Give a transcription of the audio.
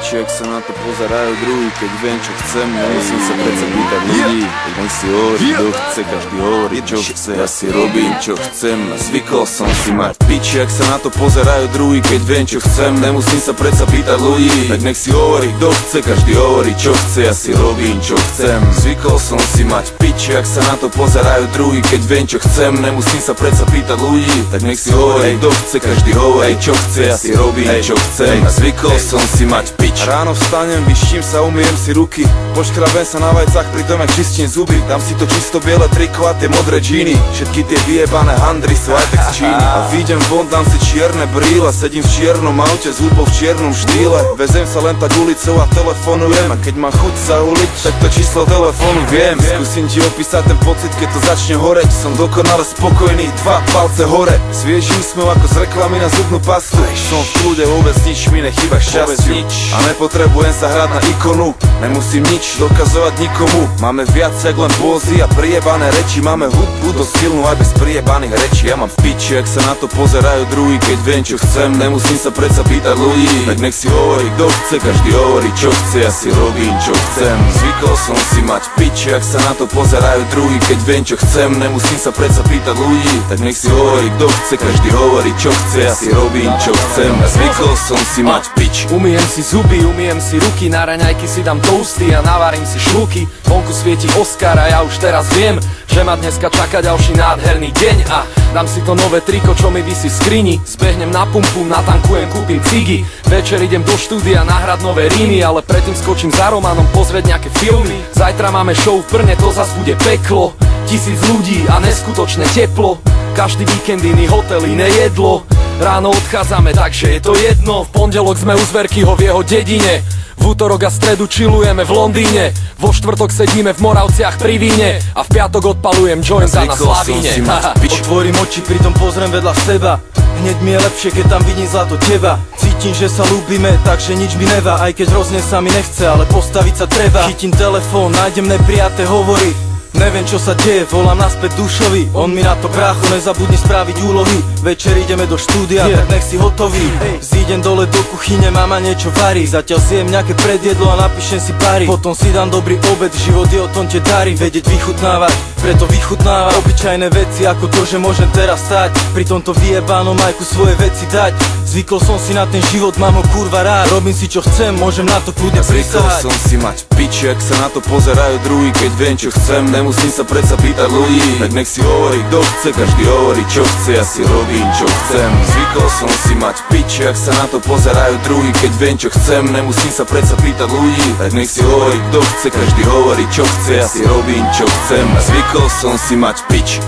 piči, ak sa na to pozerajú druhý. Keď viem, čo chcem, nemusím sa predsa pýtať ľudí. Nech si hovorí, kto chce, každý hovorí, čo chce. Ja si robím, čo chcem, a zvykol som si mať piči, ak sa na to pozerajú druhý. Keď viem, čo chcem, nemusím sa predsa pýtať ľudí. Tak nech si hovorí, kto chce, každý hovorí, čo chce. Ja si robím, čo chcem, zvykol som si mať piči, ak sa na to pozerajú druhý. Keď viem, čo chcem, nemusím sa predsa pýtať ľudí. Tak nech si hovorí, kto chce, každý hovorí, čo chce. Ja si robím, čo chcem, a zvykol som si mať pič. Ráno vstanem, vyším sa, umyjem si ruky, poškrabem sa na vajcach, pritom jak čistím zuby. Dám si to čisto biele triko a tie modré džíny. Všetky tie vyjebané handry sú aj tak z Číny. A vyjdem von, dám si čierne brýle, sedím v čiernom aute s hudbou v čiernom štýle. Vezem sa len tak ulicou a telefonujem, a keď mám chuť sa uliť, tak to číslo telefónu viem. Skúsim ti opísať ten pocit, keď to začne horeť. Som dokonale spokojný, dva palce hore. Svieži úsmev ako z reklamy na zubnú pastu. Som v kľude, vôbec nič mi nechýba k šťastiu. A nepotrebujem sa hrať na ikonu, nemusím nič dokazovať nikomu. Máme viac jak len pózy a priebané reči. Máme hudbu dosť silnú aj bez priebaných rečí. Ja mám v piči, ak sa na to pozerajú druhý. Keď viem, čo chcem, nemusím sa predsa pýtať ľudí. Tak nech si hovorí, kto chce, každý hovorí, čo chce. Ja si robím, čo chcem, zvykol som si mať piči, ak sa na to pozerajú druhý. Keď viem, čo chcem, nemusím sa predsa pýtať ľudí. Tak nech si hovorí, kto chce, každý hovorí, čo chce. Ja si robím, čo chcem, a zvykol som si mať pič. Umyjem si zuby, umyjem si ruky, na raňajky si dám toasty a navarím si šľuky. Vonku svieti Oscar a ja už teraz viem, že ma dneska čaká ďalší nádherný deň. A dám si to nové triko, čo mi visí v skrini. Zbehnem na pumpu, natankujem, kúpim cigy. Večer idem do štúdia nahrať nové rímy, ale predtým skočím za Romanom pozrieť nejaké filmy. Zajtra máme show v Brne, to zas bude peklo. 1000 ľudí a neskutočné teplo. Každý víkend iný hotel, iné jedlo. Ráno odchádzame, takže je to jedno. V pondelok sme u Zverkyho v jeho dedine. V útorok a stredu chillujeme v Londýne. Vo štvrtok sedíme v Moravciach pri víne. A v piatok odpalujem jointa na Slavíne. Otvorím oči, pritom pozriem vedľa seba. Hneď mi je lepšie, keď tam vidím zlato teba. Cítim, že sa ľúbime, takže nič mi nevá. Aj keď hrozne sa mi nechce, ale postaviť sa treba. Chytím telefón, nájdem neprijaté hovory. Neviem, čo sa deje, volám naspäť Dušovi. On mi na to, brácho, nezabudni spraviť úlohy. Večer ideme do štúdia, tak nech si hotový. Zídem dole do kuchyne, mama niečo varí. Zatiaľ zjem nejaké predjedlo a napíšem si pary. Potom si dám dobrý obed, život je o tom te darí. Vedieť vychutnávať, preto vychutnávam obyčajné veci, ako to, že môžem teraz stať. Pri tomto vyjebánom majku svoje veci dať. Zvykol som si na ten život, mám ho kurva rád. Robím si čo chcem, môžem na to kľudne prisahať. Zvykol som si mať piči, ak sa na to pozerajú druhý. Keď viem, čo chcem, nemusím sa predsa pýtať ľudí. Tak nech si hovorí, kto chce, každý hovorí, čo chce. Ja si robím, čo chcem, zvykol som si mať piči, ak sa na to pozerajú druhý. Keď viem, čo chcem, nemusím sa predsa pýtať ľudí. Tak nech si hovorí, kto chce, každý hovorí, čo chce. Ja si robím, čo chcem, a zvykol som si mať pič.